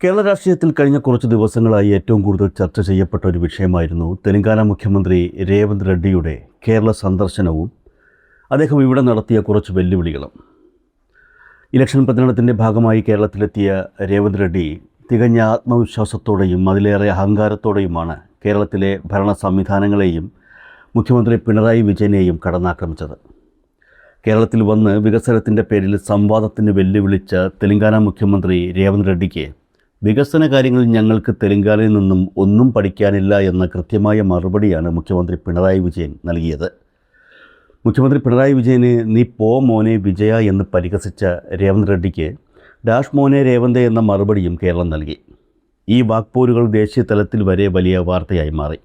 കേരള രാഷ്ട്രീയത്തിൽ കഴിഞ്ഞ കുറച്ച് ദിവസങ്ങളായി ഏറ്റവും കൂടുതൽ ചർച്ച ചെയ്യപ്പെട്ട ഒരു വിഷയമായിരുന്നു തെലങ്കാന മുഖ്യമന്ത്രി രേവന്ത് റെഡ്ഡിയുടെ കേരള സന്ദർശനവും അദ്ദേഹം ഇവിടെ നടത്തിയ കുറച്ച് വെല്ലുവിളികളും. ഇലക്ഷൻ പ്രചരണത്തിൻ്റെ ഭാഗമായി കേരളത്തിലെത്തിയ രേവന്ത് റെഡ്ഡി തികഞ്ഞ ആത്മവിശ്വാസത്തോടെയും അതിലേറെ അഹങ്കാരത്തോടെയുമാണ് കേരളത്തിലെ ഭരണ സംവിധാനങ്ങളെയും മുഖ്യമന്ത്രി പിണറായി വിജയനെയും കടന്നാക്രമിച്ചത്. കേരളത്തിൽ വന്ന് വികസനത്തിൻ്റെ പേരിൽ സംവാദത്തിന് വെല്ലുവിളിച്ച തെലങ്കാന മുഖ്യമന്ത്രി രേവന്ത് റെഡ്ഡിക്ക് വികസന കാര്യങ്ങളിൽ ഞങ്ങൾക്ക് തെലങ്കാനയിൽ നിന്നും ഒന്നും പഠിക്കാനില്ല എന്ന കൃത്യമായ മറുപടിയാണ് മുഖ്യമന്ത്രി പിണറായി വിജയൻ നൽകിയത്. മുഖ്യമന്ത്രി പിണറായി വിജയന് "നീ പോ മോനെ വിജയ" എന്ന് പരിഹസിച്ച രേവന്ത് റെഡ്ഡിക്ക് "ഡാഷ് മോനെ രേവന്ത്" എന്ന മറുപടിയും കേരളം നൽകി. ഈ വാക്പോരുകൾ ദേശീയ തലത്തിൽ വരെ വലിയ വാർത്തയായി മാറി.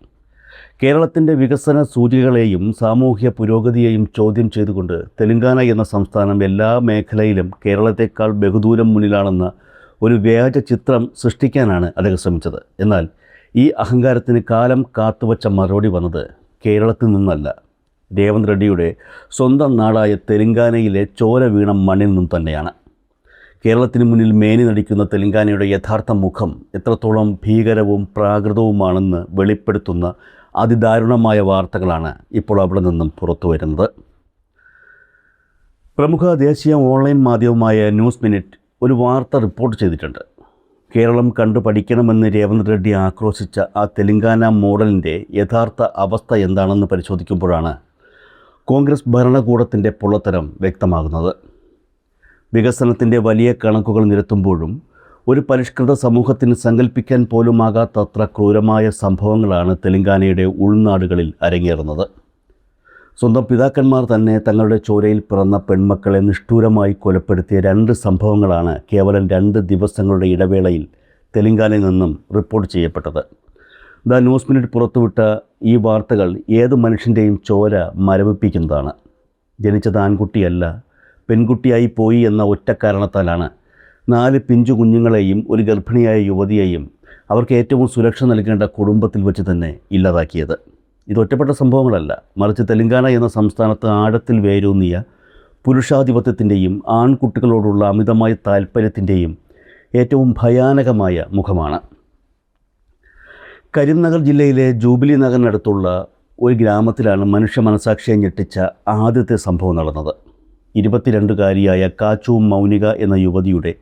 കേരളത്തിൻ്റെ വികസന സൂചികകളെയും സാമൂഹ്യ പുരോഗതിയെയും ചോദ്യം ചെയ്തുകൊണ്ട് തെലങ്കാന എന്ന സംസ്ഥാനം എല്ലാ മേഖലയിലും കേരളത്തെക്കാൾ ബഹുദൂരം മുന്നിലാണെന്ന ഒരു വ്യാജ ചിത്രം സൃഷ്ടിക്കാനാണ് അദ്ദേഹം ശ്രമിച്ചത്. എന്നാൽ ഈ അഹങ്കാരത്തിന് കാലം കാത്തുവച്ച മറുപടി വന്നത് കേരളത്തിൽ നിന്നല്ല, രേവന്ത് റെഡ്ഡിയുടെ സ്വന്തം നാടായ തെലങ്കാനയിലെ ചോര വീണ മണ്ണിൽ നിന്നും തന്നെയാണ്. കേരളത്തിന് മുന്നിൽ മേനി നടിക്കുന്ന തെലങ്കാനയുടെ യഥാർത്ഥ മുഖം എത്രത്തോളം ഭീകരവും പ്രാകൃതവുമാണെന്ന് വെളിപ്പെടുത്തുന്ന അതിദാരുണമായ വാർത്തകളാണ് ഇപ്പോൾ അവിടെ നിന്നും പുറത്തു വരുന്നത്. പ്രമുഖ ദേശീയ ഓൺലൈൻ മാധ്യമമായ ന്യൂസ് മിനിറ്റ് ഒരു വാർത്ത റിപ്പോർട്ട് ചെയ്തിട്ടുണ്ട്. കേരളം കണ്ടു പഠിക്കണമെന്ന് രേവന്ത് റെഡ്ഡി ആക്രോശിച്ച ആ തെലങ്കാന മോഡലിൻ്റെ യഥാർത്ഥ അവസ്ഥ എന്താണെന്ന് പരിശോധിക്കുമ്പോഴാണ് കോൺഗ്രസ് ഭരണകൂടത്തിൻ്റെ പൊള്ളത്തരം വ്യക്തമാകുന്നത്. വികസനത്തിൻ്റെ വലിയ കണക്കുകൾ നിരത്തുമ്പോഴും ഒരു പരിഷ്കൃത സമൂഹത്തിന് സങ്കല്പിക്കാൻ പോലുമാകാത്തത്ര ക്രൂരമായ സംഭവങ്ങളാണ് തെലങ്കാനയുടെ ഉൾനാടുകളിൽ അരങ്ങേറുന്നത്. സ്വന്തം പിതാക്കന്മാർ തന്നെ തങ്ങളുടെ ചോരയിൽ പിറന്ന പെൺമക്കളെ നിഷ്ഠൂരമായി കൊലപ്പെടുത്തിയ 2 സംഭവങ്ങളാണ് കേവലം 2 ദിവസങ്ങളുടെ ഇടവേളയിൽ തെലങ്കാനയിൽ നിന്നും റിപ്പോർട്ട് ചെയ്യപ്പെട്ടത്. ദ ന്യൂസ് മിനിറ്റ് പുറത്തുവിട്ട ഈ വാർത്തകൾ ഏതു മനുഷ്യൻ്റെയും ചോര മരവിപ്പിക്കുന്നതാണ്. ജനിച്ചത് ആൺകുട്ടിയല്ല, പെൺകുട്ടിയായി പോയി എന്ന ഒറ്റ കാരണത്താലാണ് 4 പിഞ്ചു കുഞ്ഞുങ്ങളെയും ഒരു ഗർഭിണിയായ യുവതിയെയും അവർക്ക് ഏറ്റവും സുരക്ഷ നൽകേണ്ട കുടുംബത്തിൽ വെച്ച് തന്നെ ഇല്ലാതാക്കിയത്. ഇത് ഒറ്റപ്പെട്ട സംഭവങ്ങളല്ല, മറിച്ച് തെലങ്കാന എന്ന സംസ്ഥാനത്ത് ആഴത്തിൽ വേരൂന്നിയ പുരുഷാധിപത്യത്തിൻ്റെയും ആൺകുട്ടികളോടുള്ള അമിതമായ താൽപ്പര്യത്തിൻ്റെയും ഏറ്റവും ഭയാനകമായ മുഖമാണ്. കരിംനഗർ ജില്ലയിലെ ജൂബിലി നഗറിനടുത്തുള്ള ഒരു ഗ്രാമത്തിലാണ് മനുഷ്യ മനസാക്ഷിയെ ഞെട്ടിച്ച ആദ്യത്തെ സംഭവം നടന്നത്. 22-കാരിയായ കാച്ചു മൗനിക എന്ന യുവതിയുടെ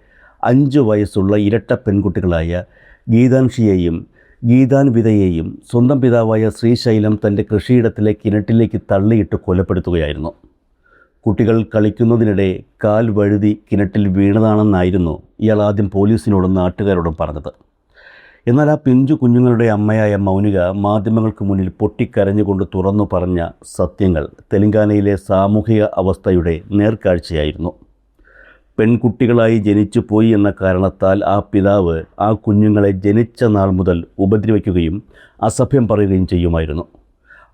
5 വയസ്സുള്ള ഇരട്ട പെൺകുട്ടികളായ ഗീതാൻഷിയെയും ഗീതാൻവിതയെയും സ്വന്തം പിതാവായ ശ്രീശൈലം തൻ്റെ കൃഷിയിടത്തിലെ കിണറ്റിലേക്ക് തള്ളിയിട്ട് കൊലപ്പെടുത്തുകയായിരുന്നു. കുട്ടികൾ കളിക്കുന്നതിനിടെ കാൽ വഴുതി കിണറ്റിൽ വീണതാണെന്നായിരുന്നു ഇയാൾ ആദ്യം പോലീസിനോടും നാട്ടുകാരോടും പറഞ്ഞത്. എന്നാൽ ആ പിഞ്ചു കുഞ്ഞുങ്ങളുടെ അമ്മയായ മൗനിക മാധ്യമങ്ങൾക്ക് മുന്നിൽ പൊട്ടിക്കരഞ്ഞുകൊണ്ട് തുറന്നു പറഞ്ഞ സത്യങ്ങൾ തെലങ്കാനയിലെ സാമൂഹിക അവസ്ഥയുടെ നേർക്കാഴ്ചയായിരുന്നു. പെൺകുട്ടികളായി ജനിച്ചു പോയി എന്ന കാരണത്താൽ ആ പിതാവ് ആ കുഞ്ഞുങ്ങളെ ജനിച്ച നാൾ മുതൽ ഉപദ്രവിക്കുകയും അസഭ്യം പറയുകയും ചെയ്യുമായിരുന്നു.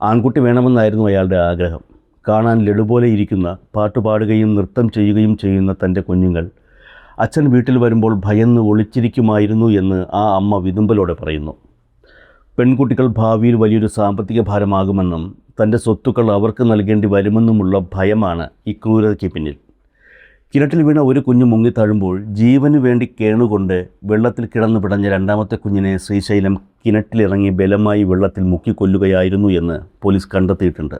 ആൺകുട്ടി വേണമെന്നായിരുന്നു അയാളുടെ ആഗ്രഹം. കാണാൻ ലഡുപോലെ ഇരിക്കുന്ന, പാട്ടുപാടുകയും നൃത്തം ചെയ്യുകയും ചെയ്യുന്ന തൻ്റെ കുഞ്ഞുങ്ങൾ അച്ഛൻ വീട്ടിൽ വരുമ്പോൾ ഭയന്ന് ഒളിച്ചിരിക്കുമായിരുന്നു എന്ന് ആ അമ്മ വിതുമ്പലോടെ പറയുന്നു. പെൺകുട്ടികൾ ഭാവിയിൽ വലിയൊരു സാമ്പത്തിക ഭാരമാകുമെന്നും തൻ്റെ സ്വത്തുക്കൾ അവർക്ക് നൽകേണ്ടി വരുമെന്നുമുള്ള ഭയമാണ് ഈ ക്രൂരതയ്ക്ക് പിന്നിൽ. കിണറ്റിൽ വീണ ഒരു കുഞ്ഞ് മുങ്ങിത്താഴുമ്പോൾ ജീവന് വേണ്ടി കേണുകൊണ്ട് വെള്ളത്തിൽ കിടന്നു പിടഞ്ഞ 2ാമത്തെ കുഞ്ഞിനെ ശ്രീശൈലം കിണറ്റിലിറങ്ങി ബലമായി വെള്ളത്തിൽ മുക്കിക്കൊല്ലുകയായിരുന്നു എന്ന് പോലീസ് കണ്ടെത്തിയിട്ടുണ്ട്.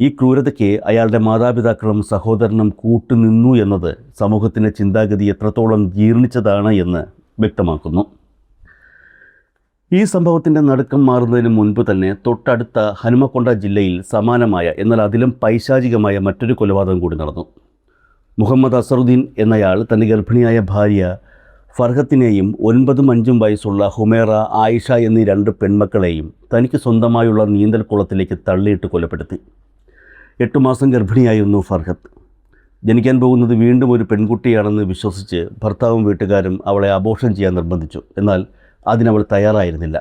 ഈ ക്രൂരതയ്ക്ക് അയാളുടെ മാതാപിതാക്കളും സഹോദരനും കൂട്ടുനിന്നു എന്നത് സമൂഹത്തിൻ്റെ ചിന്താഗതി എത്രത്തോളം ജീർണിച്ചതാണ് എന്ന് വ്യക്തമാക്കുന്നു. ഈ സംഭവത്തിൻ്റെ നടുക്കം മാറുന്നതിന് മുൻപ് തന്നെ തൊട്ടടുത്ത ഹനുമക്കൊണ്ട ജില്ലയിൽ സമാനമായ എന്നാൽ അതിലും പൈശാചികമായ മറ്റൊരു കൊലപാതകം കൂടി നടന്നു. മുഹമ്മദ് അസറുദ്ദീൻ എന്നയാൾ തൻ്റെ ഗർഭിണിയായ ഭാര്യ ഫർഹത്തിനെയും 9ഉം 5ഉം വയസ്സുള്ള ഹുമേറ, ആയിഷ എന്നീ 2 പെൺമക്കളെയും തനിക്ക് സ്വന്തമായുള്ള നീന്തൽ കുളത്തിലേക്ക് തള്ളിയിട്ട് കൊലപ്പെടുത്തി. 8 മാസം ഗർഭിണിയായിരുന്നു ഫർഹത്ത്. ജനിക്കാൻ പോകുന്നത് വീണ്ടും ഒരു പെൺകുട്ടിയാണെന്ന് വിശ്വസിച്ച് ഭർത്താവും വീട്ടുകാരും അവളെ അബോർഷൻ ചെയ്യാൻ നിർബന്ധിച്ചു. എന്നാൽ അതിനവൾ തയ്യാറായിരുന്നില്ല.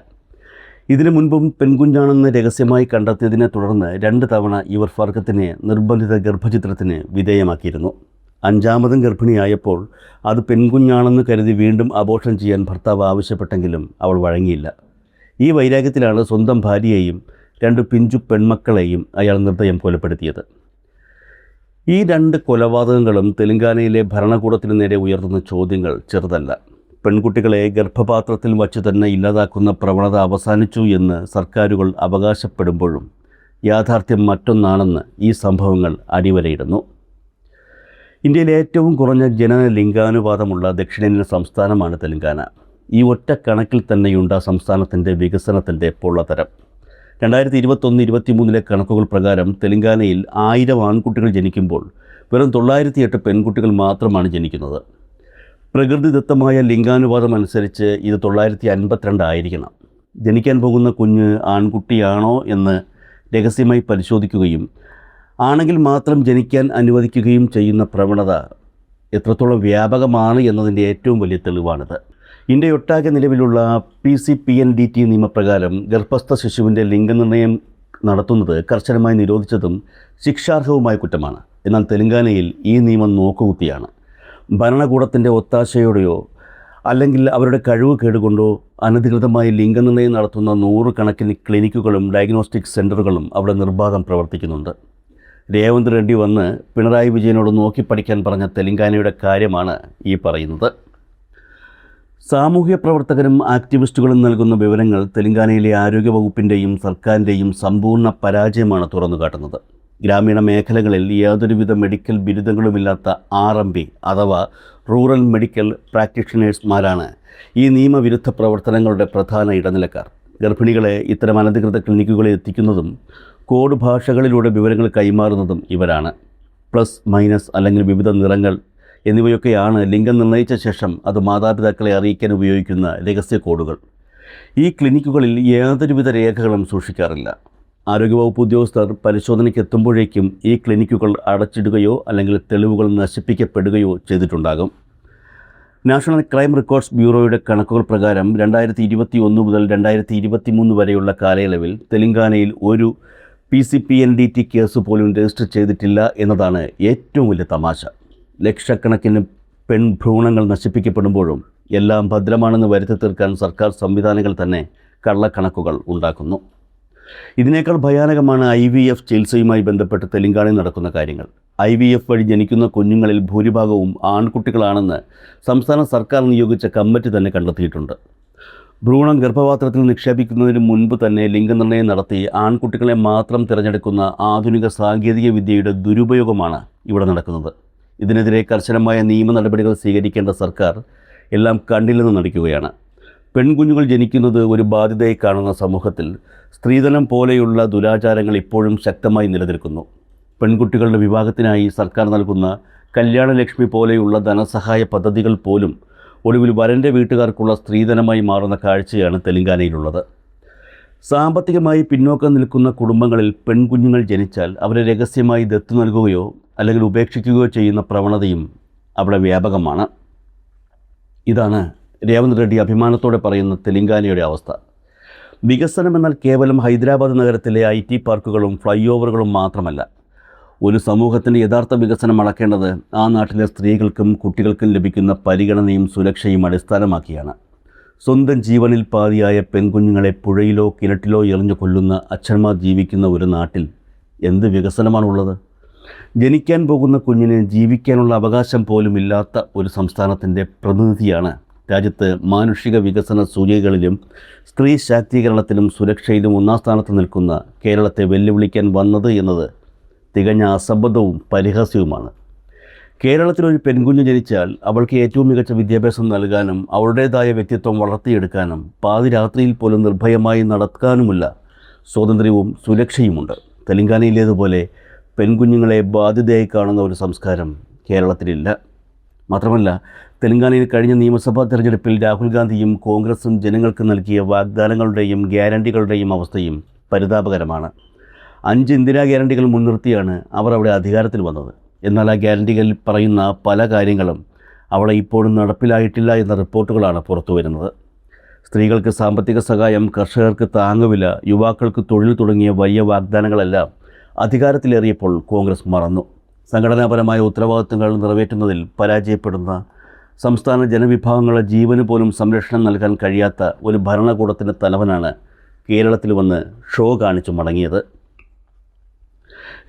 ഇതിനു മുൻപും പെൺകുഞ്ഞാണെന്ന് രഹസ്യമായി കണ്ടെത്തിയതിനെ തുടർന്ന് 2 തവണ ഇവർ ഫർഹത്തിനെ നിർബന്ധിത ഗർഭചിത്രത്തിന് വിധേയമാക്കിയിരുന്നു. 5ാമതും ഗർഭിണിയായപ്പോൾ അത് പെൺകുഞ്ഞാണെന്ന് കരുതി വീണ്ടും അബോർഷൻ ചെയ്യാൻ ഭർത്താവ് ആവശ്യപ്പെട്ടെങ്കിലും അവൾ വഴങ്ങിയില്ല. ഈ വൈരാഗ്യത്തിലാണ് സ്വന്തം ഭാര്യയെയും 2 പിഞ്ചു പെൺമക്കളെയും അയാൾ നിർദ്ദയം കൊലപ്പെടുത്തിയത്. ഈ 2 കൊലപാതകങ്ങളും തെലങ്കാനയിലെ ഭരണകൂടത്തിനു നേരെ ഉയർത്തുന്ന ചോദ്യങ്ങൾ ചെറുതല്ല. പെൺകുട്ടികളെ ഗർഭപാത്രത്തിൽ വച്ച് തന്നെ ഇല്ലാതാക്കുന്ന പ്രവണത അവസാനിച്ചു എന്ന് സർക്കാരുകൾ അവകാശപ്പെടുമ്പോഴും യാഥാർത്ഥ്യം മറ്റൊന്നാണെന്ന് ഈ സംഭവങ്ങൾ അടിവരയിടുന്നു. ഇന്ത്യയിലെ ഏറ്റവും കുറഞ്ഞ ജനന ലിംഗാനുപാതമുള്ള ദക്ഷിണേന്ത്യൻ സംസ്ഥാനമാണ് തെലങ്കാന. ഈ ഒറ്റ കണക്കിൽ തന്നെയുണ്ട് ആ സംസ്ഥാനത്തിൻ്റെ വികസനത്തിൻ്റെ പൊള്ളത്തരം. 2021-23 കണക്കുകൾ പ്രകാരം തെലങ്കാനയിൽ 1000 ആൺകുട്ടികൾ ജനിക്കുമ്പോൾ വെറും 908 പെൺകുട്ടികൾ മാത്രമാണ് ജനിക്കുന്നത്. പ്രകൃതിദത്തമായ ലിംഗാനുപാതം അനുസരിച്ച് ഇത് 952 ആയിരിക്കണം. ജനിക്കാൻ പോകുന്ന കുഞ്ഞ് ആൺകുട്ടിയാണോ എന്ന് രഹസ്യമായി പരിശോധിക്കുകയും ആണെങ്കിൽ മാത്രം ജനിക്കാൻ അനുവദിക്കുകയും ചെയ്യുന്ന പ്രവണത എത്രത്തോളം വ്യാപകമാണ് എന്നതിൻ്റെ ഏറ്റവും വലിയ തെളിവാണിത്. ഇന്ത്യയൊട്ടാകെ നിലവിലുള്ള PCPNDT നിയമപ്രകാരം ഗർഭസ്ഥ ശിശുവിൻ്റെ ലിംഗനിർണ്ണയം നടത്തുന്നത് കർശനമായി നിരോധിച്ചതും ശിക്ഷാർഹവുമായ കുറ്റമാണ്. എന്നാൽ തെലങ്കാനയിൽ ഈ നിയമം നോക്കുകുത്തിയാണ്. ഭരണകൂടത്തിൻ്റെ ഒത്താശയോടെയോ അല്ലെങ്കിൽ അവരുടെ കഴിവ് കേടുകൊണ്ടോ അനധികൃതമായി ലിംഗനിർണ്ണയം നടത്തുന്ന 100 കണക്കിന് ക്ലിനിക്കുകളും ഡയഗ്നോസ്റ്റിക് സെൻ്ററുകളും അവിടെ നിർബാധം പ്രവർത്തിക്കുന്നുണ്ട്. രേവന്ത് റെഡ്ഡി വന്ന് പിണറായി വിജയനോട് നോക്കി പഠിക്കാൻ പറഞ്ഞ തെലങ്കാനയുടെ കാര്യമാണ് ഈ പറയുന്നത്. സാമൂഹ്യ പ്രവർത്തകരും ആക്ടിവിസ്റ്റുകളും നൽകുന്ന വിവരങ്ങൾ തെലങ്കാനയിലെ ആരോഗ്യവകുപ്പിൻ്റെയും സർക്കാരിൻ്റെയും സമ്പൂർണ്ണ പരാജയമാണ് തുറന്നുകാട്ടുന്നത്. ഗ്രാമീണ മേഖലകളിൽ യാതൊരുവിധ മെഡിക്കൽ ബിരുദങ്ങളുമില്ലാത്ത RMP അഥവാ റൂറൽ മെഡിക്കൽ പ്രാക്ടീഷണേഴ്സ്മാരാണ് ഈ നിയമവിരുദ്ധ പ്രവർത്തനങ്ങളുടെ പ്രധാന ഇടനിലക്കാർ. ഗർഭിണികളെ ഇത്തരം അനധികൃത ക്ലിനിക്കുകളിൽ എത്തിക്കുന്നതും കോഡ് ഭാഷകളിലൂടെ വിവരങ്ങൾ കൈമാറുന്നതും ഇവരാണ്. പ്ലസ്, മൈനസ് അല്ലെങ്കിൽ വിവിധ നിറങ്ങൾ എന്നിവയൊക്കെയാണ് ലിംഗം നിർണ്ണയിച്ച ശേഷം അത് മാതാപിതാക്കളെ അറിയിക്കാൻ ഉപയോഗിക്കുന്ന രഹസ്യ കോഡുകൾ. ഈ ക്ലിനിക്കുകളിൽ യാതൊരുവിധ രേഖകളും സൂക്ഷിക്കാറില്ല. ആരോഗ്യവകുപ്പ് ഉദ്യോഗസ്ഥർ പരിശോധനയ്ക്ക് എത്തുമ്പോഴേക്കും ഈ ക്ലിനിക്കുകൾ അടച്ചിടുകയോ അല്ലെങ്കിൽ തെളിവുകൾ നശിപ്പിക്കപ്പെടുകയോ ചെയ്തിട്ടുണ്ടാകും. നാഷണൽ ക്രൈം റെക്കോർഡ്സ് ബ്യൂറോയുടെ കണക്കുകൾ പ്രകാരം 2021 മുതൽ 2023 വരെയുള്ള കാലയളവിൽ തെലങ്കാനയിൽ ഒരു PCPNDT കേസ് പോലും രജിസ്റ്റർ ചെയ്തിട്ടില്ല എന്നതാണ് ഏറ്റവും വലിയ തമാശ. ലക്ഷക്കണക്കിന് പെൺഭ്രൂണങ്ങൾ നശിപ്പിക്കപ്പെടുമ്പോഴും എല്ലാം ഭദ്രമാണെന്ന് വരുത്തി തീർക്കാൻ സർക്കാർ സംവിധാനങ്ങൾ തന്നെ കള്ളക്കണക്കുകൾ ഉണ്ടാക്കുന്നു. ഇതിനേക്കാൾ ഭയാനകമാണ് IVF ചികിത്സയുമായി ബന്ധപ്പെട്ട് തെലങ്കാനയിൽ നടക്കുന്ന കാര്യങ്ങൾ. IVF വഴി ജനിക്കുന്ന കുഞ്ഞുങ്ങളിൽ ഭൂരിഭാഗവും ആൺകുട്ടികളാണെന്ന് സംസ്ഥാന സർക്കാർ നിയോഗിച്ച കമ്മിറ്റി തന്നെ കണ്ടെത്തിയിട്ടുണ്ട്. ഭ്രൂണം ഗർഭപാത്രത്തിൽ നിക്ഷേപിക്കുന്നതിന് മുൻപ് തന്നെ ലിംഗനിർണ്ണയം നടത്തി ആൺകുട്ടികളെ മാത്രം തിരഞ്ഞെടുക്കുന്ന ആധുനിക സാങ്കേതിക വിദ്യയുടെ ദുരുപയോഗമാണ് ഇവിടെ നടക്കുന്നത്. ഇതിനെതിരെ കർശനമായ നിയമ നടപടികൾ സ്വീകരിക്കേണ്ട സർക്കാർ എല്ലാം കണ്ടില്ലെന്ന് നടിക്കുകയാണ്. പെൺകുഞ്ഞുങ്ങൾ ജനിക്കുന്നത് ഒരു ബാധ്യതയായി കാണുന്ന സമൂഹത്തിൽ സ്ത്രീധനം പോലെയുള്ള ദുരാചാരങ്ങൾ ഇപ്പോഴും ശക്തമായി നിലനിൽക്കുന്നു. പെൺകുട്ടികളുടെ വിവാഹത്തിനായി സർക്കാർ നൽകുന്ന കല്യാണലക്ഷ്മി പോലെയുള്ള ധനസഹായ പദ്ധതികൾ പോലും ഒടുവിൽ വരൻ്റെ വീട്ടുകാർക്കുള്ള സ്ത്രീധനമായി മാറുന്ന കാഴ്ചയാണ് തെലങ്കാനയിലുള്ളത്. സാമ്പത്തികമായി പിന്നോക്കം നിൽക്കുന്ന കുടുംബങ്ങളിൽ പെൺകുഞ്ഞുങ്ങൾ ജനിച്ചാൽ അവരെ രഹസ്യമായി ദത്തു നൽകുകയോ അല്ലെങ്കിൽ ഉപേക്ഷിക്കുകയോ ചെയ്യുന്ന പ്രവണതയും അവിടെ വ്യാപകമാണ്. ഇതാണ് രേവന്ത് റെഡ്ഡി അഭിമാനത്തോടെ പറയുന്ന തെലങ്കാനയുടെ അവസ്ഥ. വികസനം എന്നാൽ കേവലം ഹൈദരാബാദ് നഗരത്തിലെ IT പാർക്കുകളും ഫ്ലൈ ഓവറുകളും മാത്രമല്ല. ഒരു സമൂഹത്തിൻ്റെ യഥാർത്ഥ വികസനം അളക്കേണ്ടത് ആ നാട്ടിലെ സ്ത്രീകൾക്കും കുട്ടികൾക്കും ലഭിക്കുന്ന പരിഗണനയും സുരക്ഷയും അടിസ്ഥാനമാക്കിയാണ്. സ്വന്തം ജീവനിൽ പാതിയായ പെൺകുഞ്ഞുങ്ങളെ പുഴയിലോ കിണറ്റിലോ എറിഞ്ഞു കൊല്ലുന്ന അച്ഛന്മാർ ജീവിക്കുന്ന ഒരു നാട്ടിൽ എന്ത് വികസനമാണുള്ളത്? ജനിക്കാൻ പോകുന്ന കുഞ്ഞിന് ജീവിക്കാനുള്ള അവകാശം പോലും ഇല്ലാത്ത ഒരു സംസ്ഥാനത്തിൻ്റെ പ്രതിനിധിയാണ് രാജ്യത്ത് മാനുഷിക വികസന സൂചികകളിലും സ്ത്രീ ശാക്തീകരണത്തിലും സുരക്ഷയിലും 1ാം സ്ഥാനത്ത് നിൽക്കുന്ന കേരളത്തെ വെല്ലുവിളിക്കാൻ വന്നത് എന്നത് തികഞ്ഞ അസംബന്ധവും പരിഹാസ്യവുമാണ്. കേരളത്തിലൊരു പെൺകുഞ്ഞ് ജനിച്ചാൽ അവൾക്ക് ഏറ്റവും മികച്ച വിദ്യാഭ്യാസം നൽകാനും അവളുടേതായ വ്യക്തിത്വം വളർത്തിയെടുക്കാനും പാതിരാത്രിയിൽ പോലും നിർഭയമായി നടക്കാനുമുള്ള സ്വാതന്ത്ര്യവും സുരക്ഷയുമുണ്ട്. തെലങ്കാനയിലേതുപോലെ പെൺകുഞ്ഞുങ്ങളെ ബാധ്യതയായി കാണുന്ന ഒരു സംസ്കാരം കേരളത്തിലില്ല. മാത്രമല്ല, തെലങ്കാനയിൽ കഴിഞ്ഞ നിയമസഭാ തെരഞ്ഞെടുപ്പിൽ രാഹുൽ ഗാന്ധിയും കോൺഗ്രസും ജനങ്ങൾക്ക് നൽകിയ വാഗ്ദാനങ്ങളുടെയും ഗ്യാരണ്ടികളുടെയും അവസ്ഥയും പരിതാപകരമാണ്. 5 ഇന്ദിരാ ഗ്യാരണ്ടികൾ മുൻനിർത്തിയാണ് അവർ അവിടെ അധികാരത്തിൽ വന്നത്. എന്നാൽ ആ ഗ്യാരണ്ടികളിൽ പറയുന്ന പല കാര്യങ്ങളും അവിടെ ഇപ്പോഴും നടപ്പിലായിട്ടില്ല എന്ന റിപ്പോർട്ടുകളാണ് പുറത്തു വരുന്നത്. സ്ത്രീകൾക്ക് സാമ്പത്തിക സഹായം, കർഷകർക്ക് താങ്ങുവില, യുവാക്കൾക്ക് തൊഴിൽ തുടങ്ങിയ വലിയ വാഗ്ദാനങ്ങളെല്ലാം അധികാരത്തിലേറിയപ്പോൾ കോൺഗ്രസ് മറന്നു. സംഘടനാപരമായ ഉത്തരവാദിത്തങ്ങൾ നിറവേറ്റുന്നതിൽ പരാജയപ്പെടുന്ന സംസ്ഥാന ജനവിഭാഗങ്ങളുടെ ജീവന് പോലും സംരക്ഷണം നൽകാൻ കഴിയാത്ത ഒരു ഭരണകൂടത്തിൻ്റെ തലവനാണ് കേരളത്തിൽ വന്ന് ഷോ കാണിച്ചു മടങ്ങിയത്.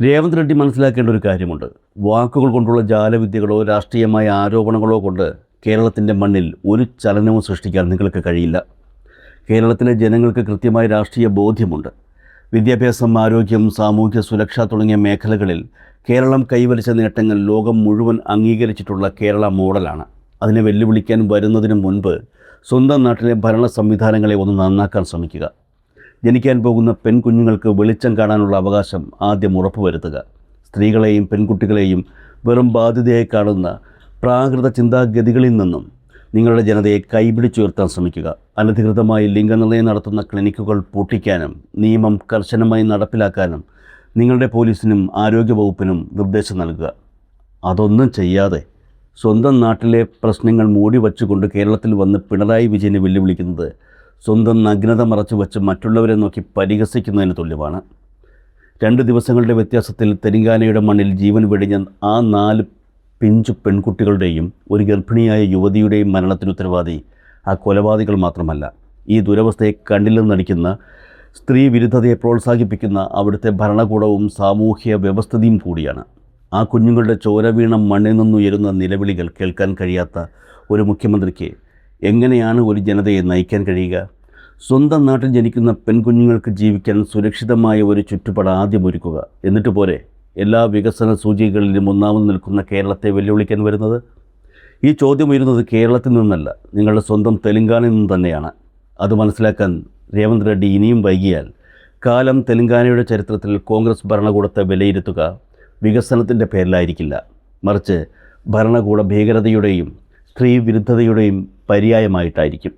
രേവന്ത് റെഡ്ഡി മനസ്സിലാക്കേണ്ട ഒരു കാര്യമുണ്ട്. വാക്കുകൾ കൊണ്ടുള്ള ജാലവിദ്യകളോ രാഷ്ട്രീയമായ ആരോപണങ്ങളോ കൊണ്ട് കേരളത്തിൻ്റെ മണ്ണിൽ ഒരു ചലനവും സൃഷ്ടിക്കാൻ നിങ്ങൾക്ക് കഴിയില്ല. കേരളത്തിലെ ജനങ്ങൾക്ക് കൃത്യമായ രാഷ്ട്രീയ ബോധ്യമുണ്ട്. വിദ്യാഭ്യാസം, ആരോഗ്യം, സാമൂഹ്യ സുരക്ഷ തുടങ്ങിയ മേഖലകളിൽ കേരളം കൈവരിച്ച നേട്ടങ്ങൾ ലോകം മുഴുവൻ അംഗീകരിച്ചിട്ടുള്ള കേരള മോഡലാണ്. അതിനെ വെല്ലുവിളിക്കാൻ വരുന്നതിന് മുൻപ് സ്വന്തം നാട്ടിലെ ഭരണ സംവിധാനങ്ങളെ ഒന്ന് നന്നാക്കാൻ ശ്രമിക്കുക. ജനിക്കാൻ പോകുന്ന പെൺകുഞ്ഞുങ്ങൾക്ക് വെളിച്ചം കാണാനുള്ള അവകാശം ആദ്യം ഉറപ്പുവരുത്തുക. സ്ത്രീകളെയും പെൺകുട്ടികളെയും വെറും ബാധ്യതയായി കാണുന്ന പ്രാകൃത ചിന്താഗതികളിൽ നിന്നും നിങ്ങളുടെ ജനതയെ കൈപിടിച്ചുയർത്താൻ ശ്രമിക്കുക. അനധികൃതമായി ലിംഗനിർണ്ണയം നടത്തുന്ന ക്ലിനിക്കുകൾ പൂട്ടിക്കാനും നിയമം കർശനമായി നടപ്പിലാക്കാനും നിങ്ങളുടെ പോലീസിനും ആരോഗ്യവകുപ്പിനും നിർദ്ദേശം നൽകുക. അതൊന്നും ചെയ്യാതെ സ്വന്തം നാട്ടിലെ പ്രശ്നങ്ങൾ മൂടി വച്ചുകൊണ്ട് കേരളത്തിൽ വന്ന് പിണറായി വിജയനെ വെല്ലുവിളിക്കുന്നത് സ്വന്തം നഗ്നത മറച്ചു വച്ച് മറ്റുള്ളവരെ നോക്കി പരിഹസിക്കുന്നതിന് തുല്യമാണ്. 2 ദിവസങ്ങളുടെ വ്യത്യാസത്തിൽ തെലങ്കാനയുടെ മണ്ണിൽ ജീവൻ വെടിഞ്ഞ ആ 4 പിഞ്ചു പെൺകുട്ടികളുടെയും ഒരു ഗർഭിണിയായ യുവതിയുടെയും മരണത്തിന് ഉത്തരവാദി ആ കൊലപാതകൾ മാത്രമല്ല, ഈ ദുരവസ്ഥയെ കണ്ടില്ലെന്ന് നടിക്കുന്ന, സ്ത്രീ വിരുദ്ധതയെ പ്രോത്സാഹിപ്പിക്കുന്ന അവിടുത്തെ ഭരണകൂടവും സാമൂഹ്യ വ്യവസ്ഥിതിയും കൂടിയാണ്. ആ കുഞ്ഞുങ്ങളുടെ ചോര വീണ മണ്ണിൽ നിന്നുയരുന്ന നിലവിളികൾ കേൾക്കാൻ കഴിയാത്ത ഒരു മുഖ്യമന്ത്രിക്ക് എങ്ങനെയാണ് ഒരു ജനതയെ നയിക്കാൻ കഴിയുക? സ്വന്തം നാട്ടിൽ ജനിക്കുന്ന പെൺകുഞ്ഞുങ്ങൾക്ക് ജീവിക്കാൻ സുരക്ഷിതമായ ഒരു ചുറ്റുപാട് ആദ്യം ഒരുക്കുക. എന്നിട്ട് പോരെ എല്ലാ വികസന സൂചികകളിലും ഒന്നാമത് നിൽക്കുന്ന കേരളത്തെ വെല്ലുവിളിക്കാൻ വരുന്നത്? ഈ ചോദ്യം ഉയരുന്നത് കേരളത്തിൽ നിന്നല്ല, നിങ്ങളുടെ സ്വന്തം തെലങ്കാനയിൽ നിന്ന് തന്നെയാണ്. അത് മനസ്സിലാക്കാൻ രേവന്ത് റെഡ്ഡി ഇനിയും വൈകിയാൽ കാലം തെലങ്കാനയുടെ ചരിത്രത്തിൽ കോൺഗ്രസ് ഭരണകൂടത്തെ വിലയിരുത്തുക വികസനത്തിൻ്റെ പേരിലായിരിക്കില്ല, മറിച്ച് ഭരണകൂട ഭീകരതയുടെയും സ്ത്രീ വിരുദ്ധതയുടെയും പര്യായമായിട്ടായിരിക്കും.